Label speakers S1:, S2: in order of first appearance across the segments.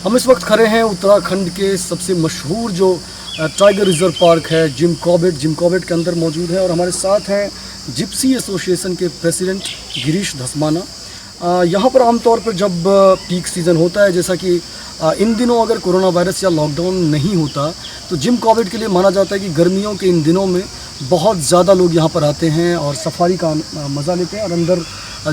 S1: हम इस वक्त खड़े हैं उत्तराखंड के सबसे मशहूर जो टाइगर रिजर्व पार्क है जिम कॉर्बेट के अंदर मौजूद है और हमारे साथ हैं जिप्सी एसोसिएशन के प्रेसिडेंट गिरीश धस्माना। यहाँ पर आमतौर पर जब पीक सीज़न होता है, जैसा कि इन दिनों अगर कोरोना वायरस या लॉकडाउन नहीं होता तो जिम कॉर्बेट के लिए माना जाता है कि गर्मियों के इन दिनों में बहुत ज़्यादा लोग यहाँ पर आते हैं और सफारी का मज़ा लेते हैं और अंदर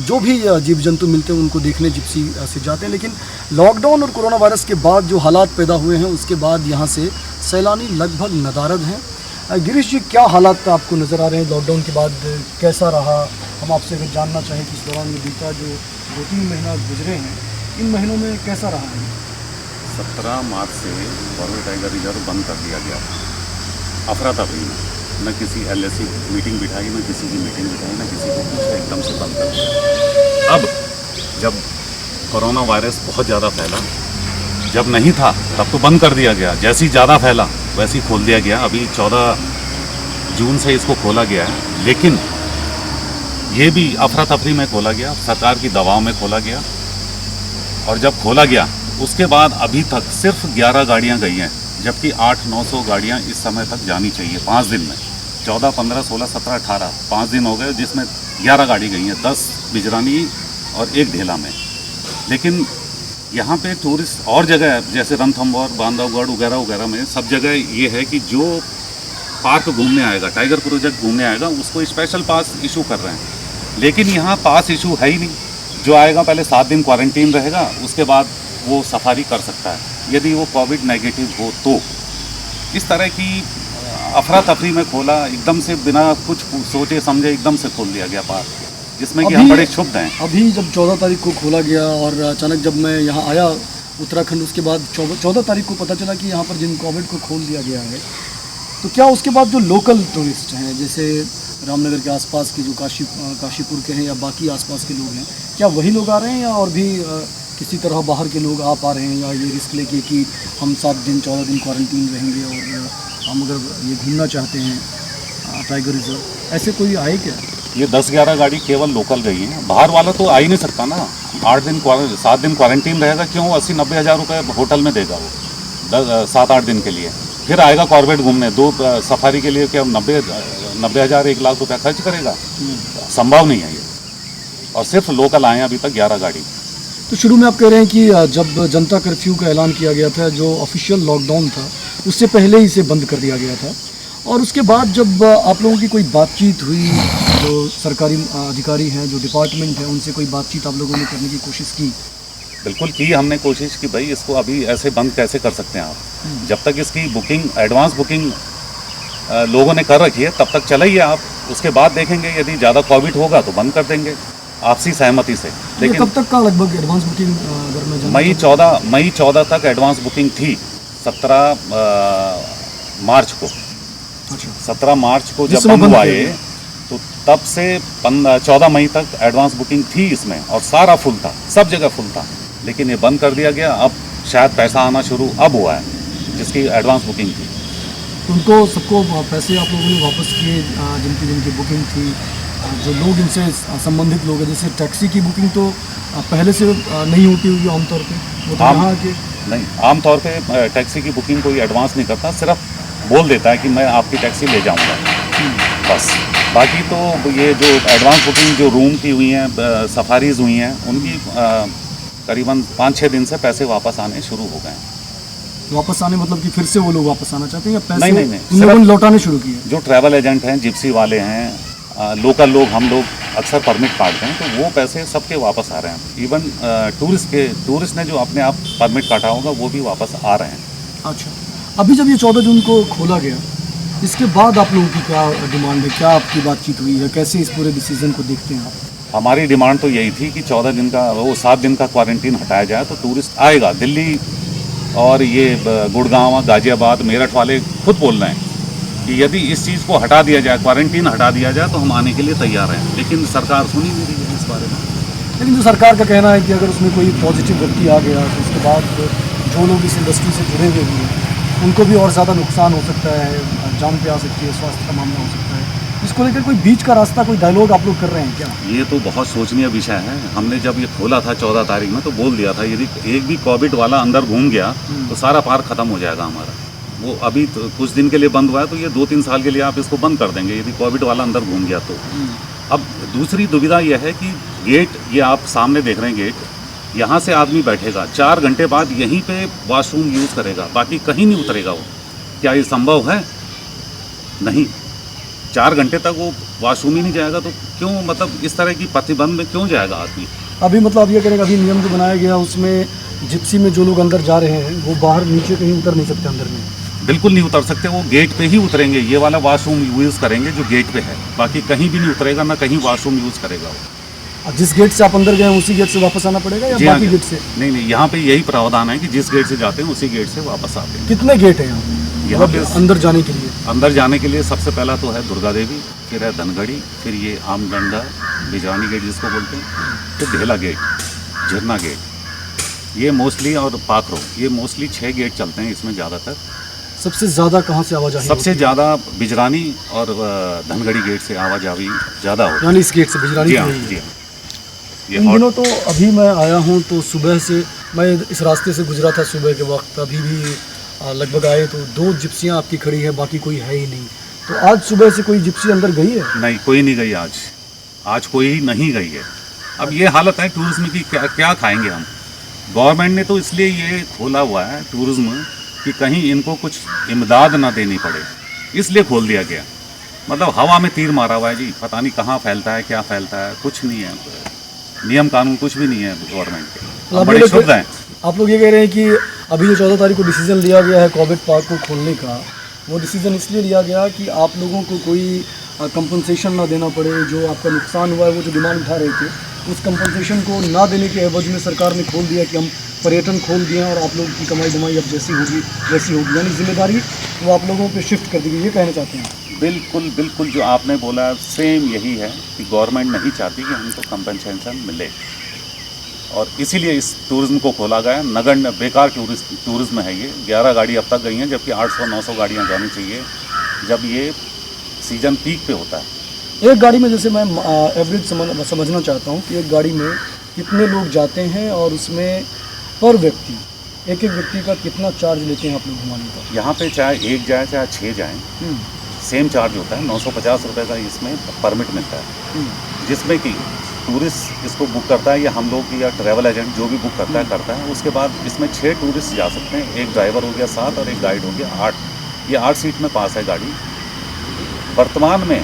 S1: जो भी जीव जंतु मिलते हैं उनको देखने जिप्सी से जाते हैं। लेकिन लॉकडाउन और कोरोना वायरस के बाद जो हालात पैदा हुए हैं उसके बाद यहाँ से सैलानी लगभग नदारद हैं। गिरीश जी, क्या हालात आपको नज़र आ रहे हैं लॉकडाउन के बाद, कैसा रहा? हम आपसे अगर जानना चाहें कि इस दौरान ये बीता जो 2-3 महीना गुजरे हैं, इन महीनों में कैसा रहा है?
S2: 17 मार्च से कॉर्बेट टाइगर रिजर्व बंद कर दिया गया। अफरा तफरी में न किसी LSC मीटिंग बिठाई, न किसी की मीटिंग बिठाई, न किसी को पूछा, एकदम से बंद कर दिया। अब जब कोरोना वायरस बहुत ज़्यादा फैला, जब नहीं था तब तो बंद कर दिया गया, जैसे ही ज़्यादा फैला वैसे ही खोल दिया गया। अभी 14 जून से इसको खोला गया है, लेकिन ये भी अफरा तफरी में खोला गया, सरकार की दबाव में खोला गया। और जब खोला गया उसके बाद अभी तक सिर्फ 11 गाड़ियाँ गई हैं, जबकि 800-900 गाड़ियाँ इस समय तक जानी चाहिए 5 दिन में। 14, 15, 16, 17, 18 5 दिन हो गए जिसमें 11 गाड़ी गई हैं, 10 बिजरानी और 1 ढेला में। लेकिन यहाँ पे टूरिस्ट और जगह जैसे रणथंभौर, बांधवगढ़ वगैरह वगैरह में सब जगह ये है कि जो पार्क घूमने आएगा, टाइगर प्रोजेक्ट घूमने आएगा, उसको स्पेशल पास इशू कर रहे हैं। लेकिन यहाँ पास इशू है ही नहीं। जो आएगा पहले 7 दिन क्वारंटीन रहेगा, उसके बाद वो सफारी कर सकता है यदि वो कोविड नेगेटिव हो तो। इस तरह की अफरा तफरी में खोला, एकदम से बिना कुछ सोचे समझे एकदम से खोल दिया गया पार्क, जिसमें कि हम बड़े क्षुब्ध हैं।
S1: अभी जब 14 तारीख को खोला गया और अचानक जब मैं यहाँ आया उत्तराखंड, उसके बाद 14 तारीख को पता चला कि यहाँ पर जिम कॉर्बेट को खोल दिया गया है, तो क्या उसके बाद जो लोकल टूरिस्ट हैं, जैसे रामनगर के आसपास के जो काशीपुर के हैं या बाकी आसपास के लोग हैं, क्या वही लोग आ रहे हैं या और भी किसी तरह बाहर के लोग आ पा रहे हैं, या ये रिस्क लेके कि हम 7 दिन 14 दिन क्वारंटीन रहेंगे और हम अगर ये घूमना चाहते हैं टाइगर रिजर्व, ऐसे कोई आए क्या?
S2: ये 10-11 गाड़ी केवल लोकल गई हैं, बाहर वाला तो आ ही नहीं सकता ना। 7 दिन क्वारंटीन रहेगा, क्यों 80-90 हज़ार रुपये होटल में देगा वो 7-8 दिन के लिए, फिर आएगा कॉर्बेट घूमने। 2 सफारी के लिए क्या 90 हज़ार 1 लाख रुपया खर्च करेगा? संभव नहीं है ये। और सिर्फ लोकल आए हैं अभी तक 11 गाड़ी।
S1: तो शुरू में आप कह रहे हैं कि जब जनता कर्फ्यू का ऐलान किया गया था, जो ऑफिशियल लॉकडाउन था, उससे पहले ही इसे बंद कर दिया गया था, और उसके बाद जब आप लोगों की कोई बातचीत हुई, जो सरकारी अधिकारी हैं, जो डिपार्टमेंट है, उनसे कोई बातचीत आप लोगों ने करने की कोशिश की?
S2: बिल्कुल की हमने कोशिश कि भाई इसको अभी ऐसे बंद कैसे कर सकते हैं आप? जब तक इसकी बुकिंग, एडवांस बुकिंग लोगों ने कर रखी है तब तक चलाइए आप, उसके बाद देखेंगे यदि ज़्यादा कोविड होगा तो बंद कर देंगे आपसी सहमति से। लेकिन
S1: कब तक का लगभग एडवांस बुकिंग? अगर मैं
S2: मई 14 तक एडवांस बुकिंग थी। 17 मार्च को,
S1: अच्छा
S2: 17 मार्च को जब बंद हुआ ये, तो तब से 14 मई तक एडवांस बुकिंग थी इसमें, और सारा फुल था, सब जगह फुल था। लेकिन ये बंद कर दिया गया। अब शायद पैसा आना शुरू अब हुआ है जिसकी एडवांस बुकिंग थी।
S1: उनको सबको पैसे आप लोगों ने वापस किए जिनकी बुकिंग थी? जो लोग इनसे संबंधित लोग हैं, जैसे टैक्सी की बुकिंग तो पहले से नहीं होती होगी आमतौर पे, वो तो यहाँ के
S2: नहीं, आमतौर पे टैक्सी की बुकिंग कोई एडवांस नहीं करता, सिर्फ बोल देता है कि मैं आपकी टैक्सी ले जाऊँगा, बस। बाकी तो ये जो एडवांस बुकिंग जो रूम की हुई हैं, सफारीज़ हुई हैं, उनकी करीबन 5-6 दिन से पैसे वापस आने शुरू हो गए हैं।
S1: वापस आने मतलब कि फिर से वो लोग वापस आना चाहते हैं या पैसे
S2: नहीं,
S1: उन लोगों ने लौटाने शुरू किए?
S2: जो ट्रैवल एजेंट हैं, जिप्सी वाले हैं, लोकल लोग, हम लोग अक्सर परमिट काटते हैं, तो वो पैसे सबके वापस आ रहे हैं। इवन टूरिस्ट ने जो अपने आप परमिट काटा होगा वो भी वापस आ रहे हैं।
S1: अच्छा, अभी जब ये 14 जून को खोला गया, इसके बाद आप लोगों की क्या डिमांड है, क्या आपकी बातचीत हुई है, कैसे इस पूरे डिसीजन को देखते हैं आप?
S2: हमारी डिमांड तो यही थी कि 14 दिन का, वो 7 दिन का क्वारंटीन हटाया जाए तो टूरिस्ट आएगा। दिल्ली और ये गुड़गांव, गाजियाबाद, मेरठ वाले खुद बोल रहे हैं कि यदि इस चीज़ को हटा दिया जाए, क्वारंटीन हटा दिया जाए, तो हम आने के लिए तैयार हैं। लेकिन सरकार सुनी नहीं रही है इस बारे में।
S1: लेकिन जो सरकार का कहना है कि अगर उसमें कोई पॉजिटिव व्यक्ति आ गया तो उसके बाद जो लोग इस इंडस्ट्री से जुड़े हुए हैं उनको भी और ज़्यादा नुकसान हो सकता है, जान पे आ सकती है, स्वास्थ्य का मामला हो सकता है। इसको लेकर कोई बीच का रास्ता, कोई डायलॉग आप लोग कर रहे हैं क्या?
S2: ये तो बहुत सोचनीय विषय है। हमने जब ये खोला था 14 तारीख में तो बोल दिया था यदि एक भी कोविड वाला अंदर घूम गया तो सारा पार्क ख़त्म हो जाएगा हमारा। वो अभी तो कुछ दिन के लिए बंद हुआ है, तो ये 2-3 साल के लिए आप इसको बंद कर देंगे यदि कोविड वाला अंदर घूम गया तो। अब दूसरी दुविधा यह है कि गेट, ये आप सामने देख रहे हैं गेट, यहाँ से आदमी बैठेगा 4 घंटे बाद यहीं पे वॉशरूम यूज़ करेगा, बाकी कहीं नहीं उतरेगा वो। क्या ये संभव है? नहीं। 4 घंटे तक वो वॉशरूम ही नहीं जाएगा तो क्यों, मतलब इस तरह की प्रतिबंध में क्यों जाएगा आदमी?
S1: अभी मतलब आप ये करेंगे, अभी नियम जो बनाया गया उसमें जिप्सी में जो लोग अंदर जा रहे हैं वो बाहर नीचे कहीं उतर नहीं सकते अंदर में?
S2: बिल्कुल नहीं उतर सकते, वो गेट पे ही उतरेंगे। ये वाला वॉशरूम यूज़ करेंगे जो गेट पे है, बाकी कहीं भी नहीं उतरेगा, ना कहीं वॉशरूम यूज़ करेगा वो।
S1: जिस गेट से आप अंदर गए उसी गेट से वापस आना पड़ेगा या
S2: जी हाँ,
S1: बाकी गेट से?
S2: नहीं, यहाँ पे यही प्रावधान है कि जिस गेट से जाते हैं उसी गेट से वापस आते हैं।
S1: कितने गेट हैं यहाँ
S2: पे
S1: अंदर जाने के लिए?
S2: अंदर जाने के लिए सबसे पहला तो है दुर्गा देवी, फिर है धनगढ़ी, फिर ये आमडंडा बिजवानी गेट जिसको बोलते हैं, फिर ढेला गेट, झरना गेट, ये मोस्टली, और पाखरो, ये मोस्टली 6 गेट चलते हैं इसमें ज़्यादातर।
S1: सबसे ज़्यादा कहाँ से आवाजाही?
S2: सबसे ज़्यादा बिजरानी और धनगढ़ी गेट से आवाजाही ज़्यादा होती है।
S1: यानी इस गेट से बिजरानी?
S2: जी हाँ, जी हाँ।
S1: इन दिनों तो अभी मैं आया हूँ तो सुबह से मैं इस रास्ते से गुजरा था सुबह के वक्त, अभी भी लगभग आए तो 2 जिप्सियाँ आपकी खड़ी है, बाकी कोई है ही नहीं। तो आज सुबह से कोई जिप्सी अंदर गई है?
S2: नहीं, कोई नहीं गई आज कोई नहीं गई है। अब ये हालत है टूरिज्म की, क्या खाएंगे हम? गवर्नमेंट ने तो इसलिए ये खोला हुआ है टूरिज्म कि कहीं इनको कुछ इमदाद ना देनी पड़े, इसलिए खोल दिया गया। मतलब हवा में तीर मारा हुआ है जी, पता नहीं कहाँ फैलता है, क्या फैलता है, कुछ नहीं है, नियम कानून कुछ भी नहीं है गवर्नमेंट के। बड़े शुद्ध हैं।
S1: आप लोग ये कह रहे हैं कि अभी जो 14 तारीख को डिसीजन लिया गया है कोविड पार्क को खोलने का, वो डिसीजन इसलिए लिया गया कि आप लोगों को कोई कंपनसेशन ना देना पड़े, जो आपका नुकसान हुआ है वो जो डिमांड उठा रहे थे उस कंपनसेशन को ना देने के एवज में सरकार ने खोल दिया कि हम पर्यटन खोल दिए और आप लोगों की कमाई धमाई अब जैसी होगी वैसी होगी, यानी जिम्मेदारी वो आप लोगों पे शिफ्ट कर दी गई, ये कहना चाहते हैं?
S2: बिल्कुल बिल्कुल, जो आपने बोला सेम यही है कि गवर्नमेंट नहीं चाहती कि हमको कंपनसेशन मिले, और इसीलिए इस टूरिज़्म को खोला गया। नगण्य बेकार टूरिज़्म है ये। 11 गाड़ी अब तक गई हैं, जबकि 800-900 गाड़ियाँ जानी चाहिए जब ये सीज़न पीक पे होता है।
S1: एक गाड़ी में, जैसे मैं एवरेज समझना चाहता हूँ कि एक गाड़ी में कितने लोग जाते हैं और उसमें पर व्यक्ति, एक व्यक्ति का कितना चार्ज लेते हैं आप लोग घुमाने का?
S2: यहाँ पे चाहे 1 जाए चाहे 6 जाएँ, सेम चार्ज होता है। 950 रुपये का इसमें परमिट मिलता है, जिसमें कि टूरिस्ट इसको बुक करता है या हम लोग या ट्रैवल एजेंट जो भी बुक करता है। उसके बाद इसमें 6 टूरिस्ट जा सकते हैं, एक ड्राइवर हो गया 7 और एक गाइड हो गया 8। ये 8 सीट में पास है गाड़ी। वर्तमान में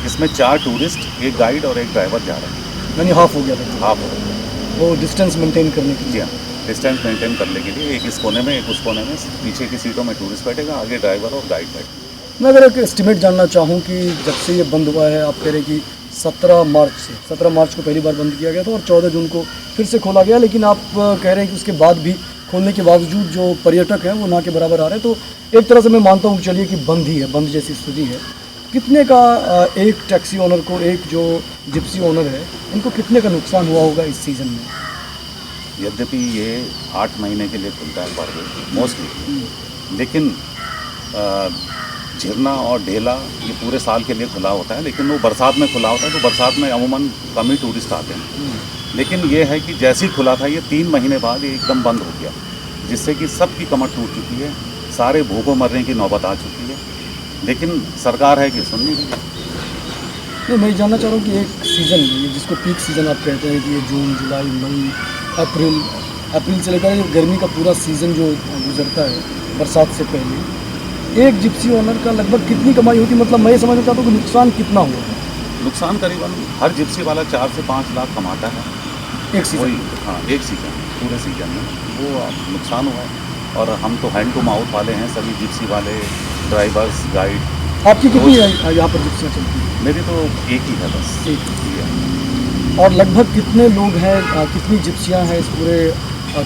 S2: इसमें 4 टूरिस्ट, एक गाइड और एक ड्राइवर जा रहे हैं,
S1: यानी हाफ हो गया था।
S2: हाफ हो गया।
S1: वो डिस्टेंस मेंटेन करने के लिए?
S2: जी हाँ, डिस्टेंस मेंटेन करने के लिए एक इस कोने में एक उस कोने में, पीछे की सीटों में टूरिस्ट बैठेगा, आगे ड्राइवर और गाइड बैठेगा।
S1: मैं अगर एक एस्टिमेट जानना चाहूँ कि जब से ये बंद हुआ है, आप कह रहे कि 17 मार्च को पहली बार बंद किया गया था और 14 जून को फिर से खोला गया, लेकिन आप कह रहे हैं कि उसके बाद भी, खोलने के बावजूद जो पर्यटक हैं वो ना के बराबर आ रहे हैं, तो एक तरह से मैं मानता हूँ चलिए कि बंद ही है, बंद जैसी स्थिति है। कितने का एक टैक्सी ओनर को, एक जो जिप्सी ओनर है, इनको कितने का नुकसान हुआ होगा इस सीज़न में?
S2: यद्यपि ये 8 महीने के लिए खुलता है पर डे मोस्टली, लेकिन झरना और ढेला ये पूरे साल के लिए खुला होता है, लेकिन वो बरसात में खुला होता है, तो बरसात में अमूमन कम ही टूरिस्ट आते हैं। लेकिन ये है कि जैसे ही खुला था ये 3 महीने बाद ये एकदम बंद हो गया, जिससे कि सबकी कमर टूट चुकी है, सारे भूखों मरने की नौबत आ चुकी है, लेकिन सरकार है कि सुन नहीं रही।
S1: नहीं, मैं जानना चाह रहा हूँ कि एक सीज़न में, जिसको पीक सीज़न आप कहते हैं कि ये जून, जुलाई, मई, अप्रैल से लेकर गर्मी का पूरा सीज़न जो गुजरता है बरसात से पहले, एक जिप्सी ओनर का लगभग कितनी कमाई होती है? मतलब मैं ये समझना चाहता हूँ कि नुकसान कितना हुआ?
S2: नुकसान करीबन हर जिप्सी वाला 4 से 5 लाख कमाता है
S1: एक सीज़न।
S2: हाँ, एक सीज़न, पूरे सीज़न में वो नुकसान हुआ है। और हम तो हैंड टू माउथ वाले हैं, सभी जिप्सी वाले, ड्राइवर्स, गाइड।
S1: आपकी कितनी यहाँ पर जिप्सियाँ चलती हैं?
S2: मेरी तो एक ही है बस।
S1: एक ही। और लगभग कितने लोग हैं, कितनी जिप्सियाँ हैं इस पूरे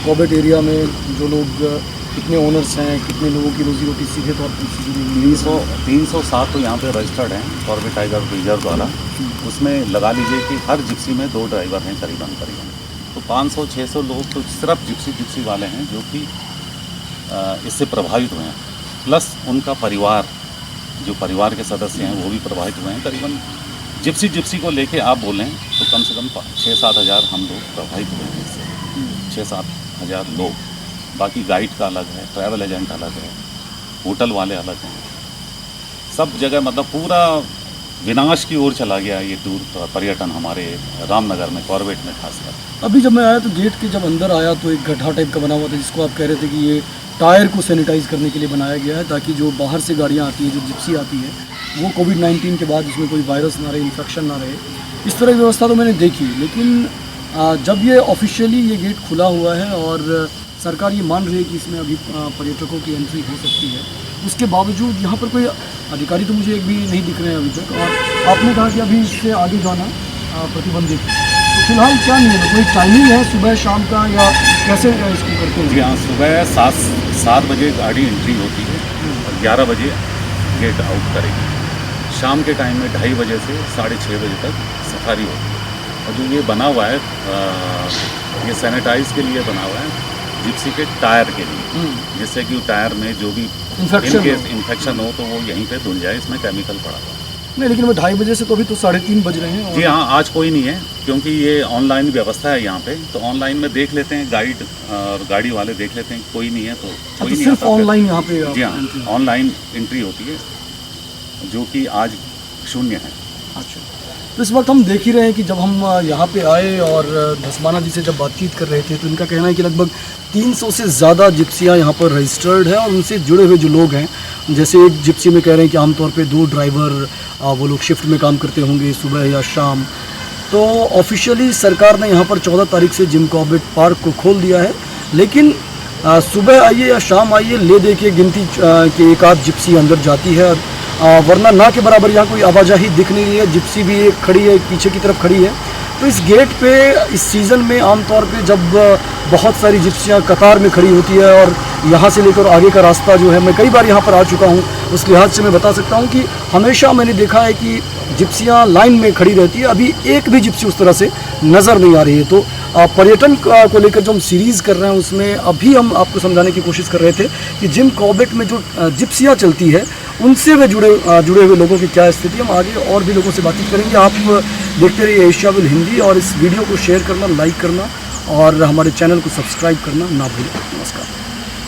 S1: कोविड एरिया में, जो लोग, कितने ओनर्स हैं, कितने लोगों की रोजी रोटी सीधे तौर पर से जुड़ी हुई?
S2: 307 तो यहाँ पे रजिस्टर्ड हैं कॉर्बेट टाइगर रिजर्व वाला। उसमें लगा लीजिए कि हर जिप्सी में 2 ड्राइवर हैं करीबन, तो 500-600 लोग तो सिर्फ जिप्सी वाले हैं जो कि इससे प्रभावित हुए हैं, प्लस उनका परिवार जो परिवार के सदस्य हैं वो भी प्रभावित हुए हैं। करीबन जिप्सी को लेके आप बोलें तो कम से कम 6-7 हज़ार हम लोग प्रभावित हुए हैं इससे। 6-7 हज़ार लोग। बाकी गाइड का अलग है, ट्रैवल एजेंट अलग है, होटल वाले अलग हैं। सब जगह मतलब पूरा विनाश की ओर चला गया ये टूर पर्यटन हमारे रामनगर में, कॉर्बेट में खासकर।
S1: अभी जब मैं आया तो गेट के जब अंदर आया तो एक गड्ढा टाइप का बना हुआ था, जिसको आप कह रहे थे कि ये टायर को सैनिटाइज करने के लिए बनाया गया है, ताकि जो बाहर से गाड़ियाँ आती हैं, जो जिप्सी आती है, वो कोविड-19 के बाद उसमें कोई वायरस ना रहे, इन्फेक्शन ना रहे। इस तरह की व्यवस्था तो मैंने देखी, लेकिन जब ये ऑफिशियली ये गेट खुला हुआ है और सरकार ये मान रही है कि इसमें अभी पर्यटकों की एंट्री हो सकती है, उसके बावजूद यहाँ पर कोई अधिकारी तो मुझे एक भी नहीं दिख रहे हैं अभी तक। और आपने कहा कि अभी इससे आगे जाना प्रतिबंधित है, तो फिलहाल क्या नहीं है, कोई टाइमिंग है सुबह शाम का या कैसे इसको करते हैं?
S2: जी हाँ, सुबह 7 बजे गाड़ी एंट्री होती है और 11 बजे गेट आउट करेगी। शाम के टाइम में 2:30 बजे से 6:30 बजे तक सफारी होती है। और जो ये बना हुआ है ये सैनिटाइज के लिए बना हुआ है, जिप्सी के टायर के लिए, जिससे कि टायर में जो भी इन्फेक्शन हो तो वो यहीं पे धुल जाए। इसमें केमिकल पड़ा हुआ है।
S1: नहीं, लेकिन मैं 2:30 बजे से तो अभी तो 3:30 बज रहे हैं।
S2: जी हाँ, आज कोई नहीं है क्योंकि ये ऑनलाइन व्यवस्था है यहाँ पे, तो ऑनलाइन में देख लेते हैं, गाइड और गाड़ी वाले देख लेते हैं, कोई नहीं है तो कोई नहीं
S1: सिर्फ ऑनलाइन यहाँ पे?
S2: जी हाँ, ऑनलाइन एंट्री होती है जो कि आज शून्य है।
S1: अच्छा, तो इस वक्त हम देख ही रहे हैं कि जब हम यहाँ पे आए और धस्माना जी से जब बातचीत कर रहे थे तो इनका कहना है कि लगभग 300 से ज़्यादा जिप्सियाँ यहाँ पर रजिस्टर्ड हैं और उनसे जुड़े हुए जो लोग हैं, जैसे एक जिप्सी में कह रहे हैं कि आमतौर पे 2 ड्राइवर वो लोग शिफ्ट में काम करते होंगे सुबह या शाम। तो ऑफिशियली सरकार ने यहाँ पर 14 तारीख से जिम कॉर्बेट पार्क को खोल दिया है, लेकिन सुबह आइए या शाम आइए, ले दे के गिनती के एक आध जिप्सी अंदर जाती है, वरना ना के बराबर यहाँ कोई आवाजाही दिख नहीं रही है। जिप्सी भी एक खड़ी है, एक पीछे की तरफ खड़ी है। तो इस गेट पे इस सीज़न में आमतौर पे जब बहुत सारी जिप्सियाँ कतार में खड़ी होती है और यहाँ से लेकर आगे का रास्ता जो है, मैं कई बार यहाँ पर आ चुका हूँ, उस लिहाज से मैं बता सकता हूँ कि हमेशा मैंने देखा है कि जिप्सियाँ लाइन में खड़ी रहती है। अभी एक भी जिप्सी उस तरह से नज़र नहीं आ रही है। तो पर्यटन को लेकर जो हम सीरीज़ कर रहे हैं उसमें अभी हम आपको समझाने की कोशिश कर रहे थे कि जिम कॉर्बेट में जो जिप्सियाँ चलती है उनसे वे जुड़े हुए लोगों की क्या स्थिति। हम आगे और भी लोगों से बातचीत करेंगे। आप देखते रहिए एशियाविल हिंदी और इस वीडियो को शेयर करना, लाइक करना और हमारे चैनल को सब्सक्राइब करना ना भूलें। नमस्कार।